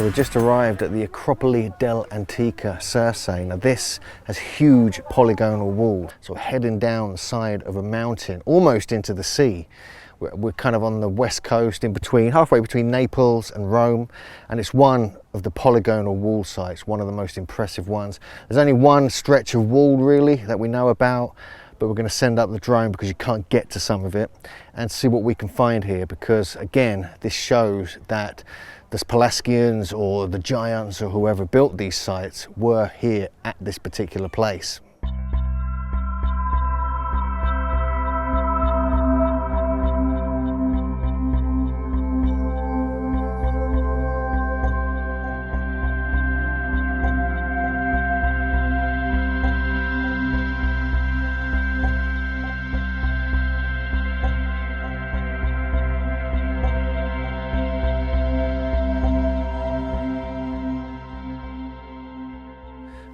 So we've just arrived at the Acropoli dell Antica Circeo. Now this has huge polygonal walls, so heading down the side of a mountain, almost into the sea. We're kind of on the west coast, in between, halfway between Naples and Rome, and it's one of the polygonal wall sites, one of the most impressive ones. There's only one stretch of wall really that we know about, but we're going to send up the drone because you can't get to some of it and see what we can find here, because again, this shows that the Pelasgians or the giants or whoever built these sites were here at this particular place.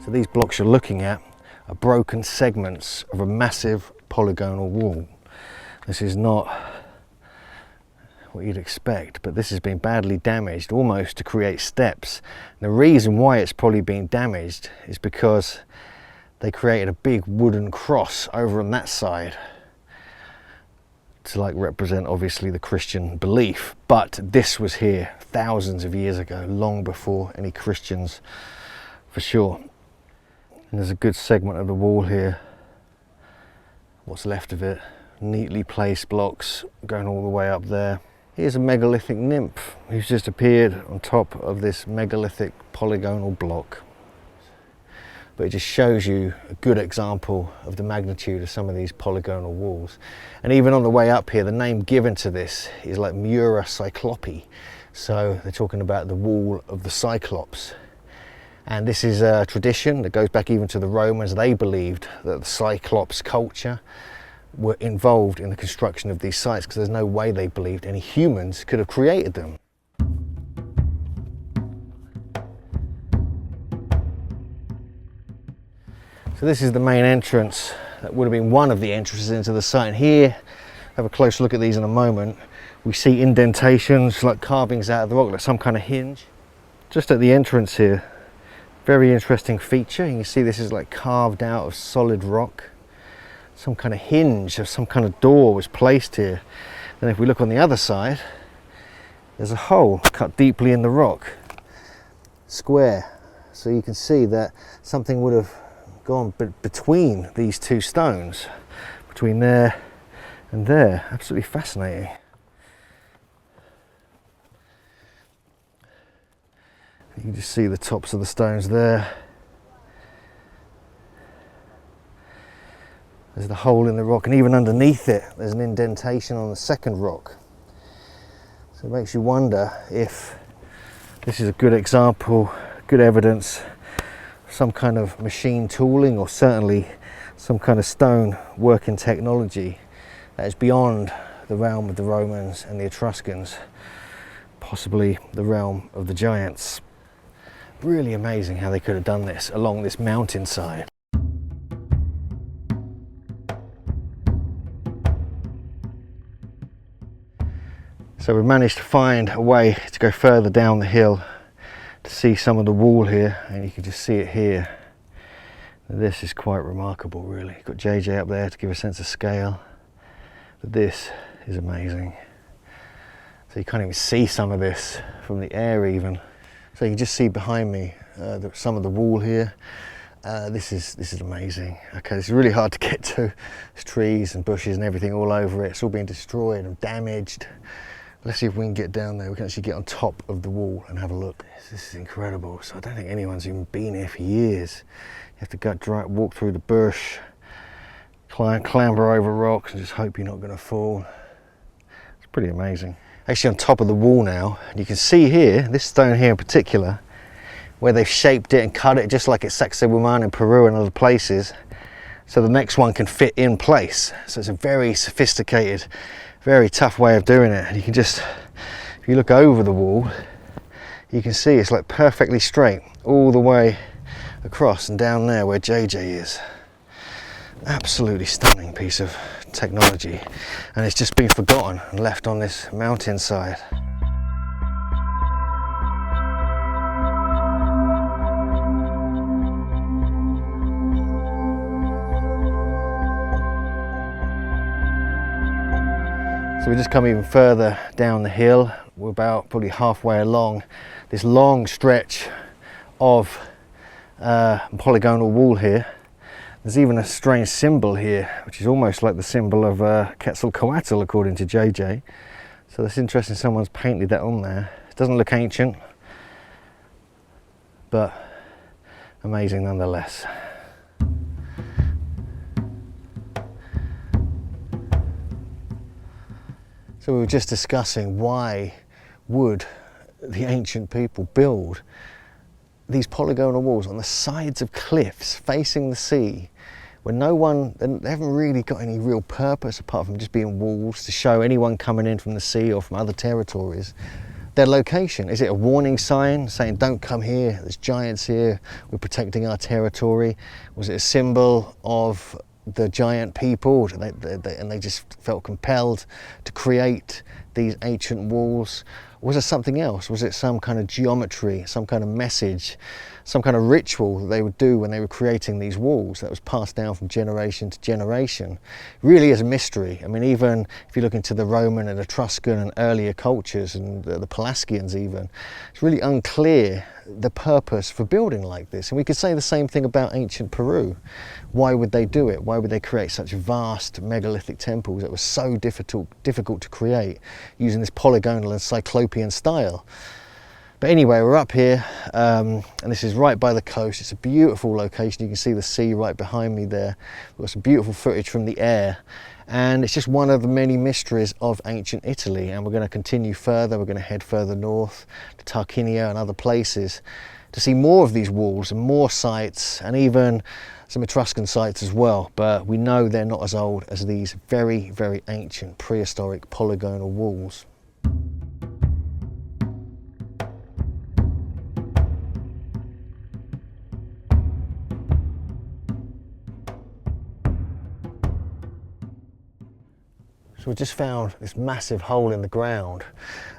So these blocks you're looking at are broken segments of a massive polygonal wall. This is not what you'd expect, but this has been badly damaged, almost to create steps. And the reason why it's probably been damaged is because they created a big wooden cross over on that side to represent obviously the Christian belief. But this was here thousands of years ago, long before any Christians for sure. And there's a good segment of the wall here, what's left of it, neatly placed blocks going all the way up there. Here's a megalithic nymph who's just appeared on top of this megalithic polygonal block. But it just shows you a good example of the magnitude of some of these polygonal walls. And even on the way up here, the name given to this is like Mura Cyclope. So they're talking about the wall of the Cyclops. And this is a tradition that goes back even to the Romans. They believed that the Cyclops culture were involved in the construction of these sites, because there's no way they believed any humans could have created them. So this is the main entrance. That would have been one of the entrances into the site. And here, have a close look at these in a moment. We see indentations, like carvings out of the rock, like some kind of hinge. Just at the entrance here, very interesting feature. You can see this is like carved out of solid rock. Some kind of hinge or some kind of door was placed here. And if we look on the other side, there's a hole cut deeply in the rock, square. So you can see that something would have gone between these two stones, between there and there. Absolutely fascinating. You can just see the tops of the stones there. There's the hole in the rock, and even underneath it there's an indentation on the second rock. So it makes you wonder if this is a good example, good evidence of some kind of machine tooling, or certainly some kind of stone working technology that is beyond the realm of the Romans and the Etruscans, possibly the realm of the giants. Really amazing how they could have done this along this mountainside. So we've managed to find a way to go further down the hill to see some of the wall here, and you can just see it here. This is quite remarkable really. You've got JJ up there to give a sense of scale, but this is amazing. So you can't even see some of this from the air even. So you can just see behind me some of the wall here. This is amazing. Okay, this is really hard to get to. There's trees and bushes and everything all over it. It's all been destroyed and damaged. Let's see if we can get down there. We can actually get on top of the wall and have a look. This is incredible. So I don't think anyone's even been here for years. You have to walk through the bush, clamber over rocks and just hope you're not going to fall. It's pretty amazing. Actually on top of the wall now, and you can see here, this stone here in particular, where they've shaped it and cut it just like at Sacsayhuaman in Peru and other places, so the next one can fit in place. So it's a very sophisticated, very tough way of doing it. And you can just, if you look over the wall, you can see it's like perfectly straight all the way across and down there where JJ is. Absolutely stunning piece of technology, and it's just been forgotten and left on this mountainside. So we just come even further down the hill. We're about probably halfway along this long stretch of polygonal wall here. There's even a strange symbol here, which is almost like the symbol of Quetzalcoatl, according to JJ. So that's interesting, someone's painted that on there. It doesn't look ancient, but amazing nonetheless. So we were just discussing, why would the ancient people build these polygonal walls on the sides of cliffs facing the sea, when they haven't really got any real purpose apart from just being walls to show anyone coming in from the sea or from other territories their location? Is it a warning sign saying don't come here, there's giants here, we're protecting our territory? Was it a symbol of the giant people and they just felt compelled to create these ancient walls? Was it something else? Was it some kind of geometry, some kind of message, some kind of ritual that they would do when they were creating these walls that was passed down from generation to generation? It really is a mystery. I mean, even if you look into the Roman and Etruscan and earlier cultures and the Pelasgians even, it's really unclear the purpose for building like this. And we could say the same thing about ancient Peru. Why would they do it? Why would they create such vast megalithic temples that were so difficult to create using this polygonal and Cyclopean style? But anyway, we're up here and this is right by the coast. It's a beautiful location. You can see the sea right behind me there. We've got some beautiful footage from the air, and it's just one of the many mysteries of ancient Italy. And we're going to continue further. We're going to head further north to Tarquinia and other places to see more of these walls and more sites, and even some Etruscan sites as well. But we know they're not as old as these very, very ancient prehistoric polygonal walls. So we just found this massive hole in the ground,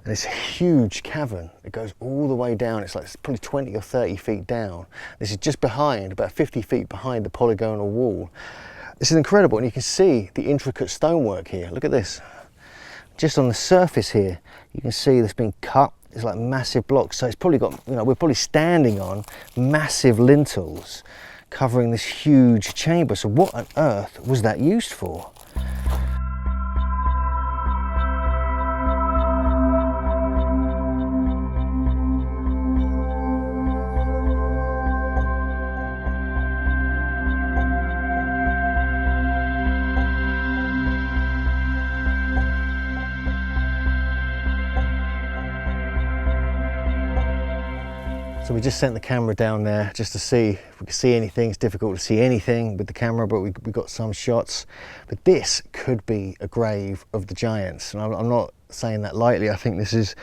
and it's a huge cavern. It goes all the way down. It's probably 20 or 30 feet down. This is just behind, about 50 feet behind the polygonal wall. This is incredible, and you can see the intricate stonework here. Look at this. Just on the surface here, you can see this being cut. It's like massive blocks. So it's probably got, we're probably standing on massive lintels covering this huge chamber. So what on earth was that used for? So we just sent the camera down there just to see if we could see anything. It's difficult to see anything with the camera, but we got some shots. But this could be a grave of the giants. And I'm not saying that lightly. I think this is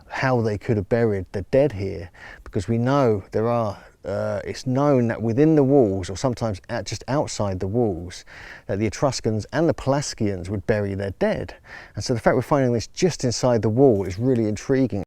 how they could have buried the dead here, because we know there are, it's known that within the walls, or sometimes just outside the walls, that the Etruscans and the Pelasgians would bury their dead. And so the fact we're finding this just inside the wall is really intriguing.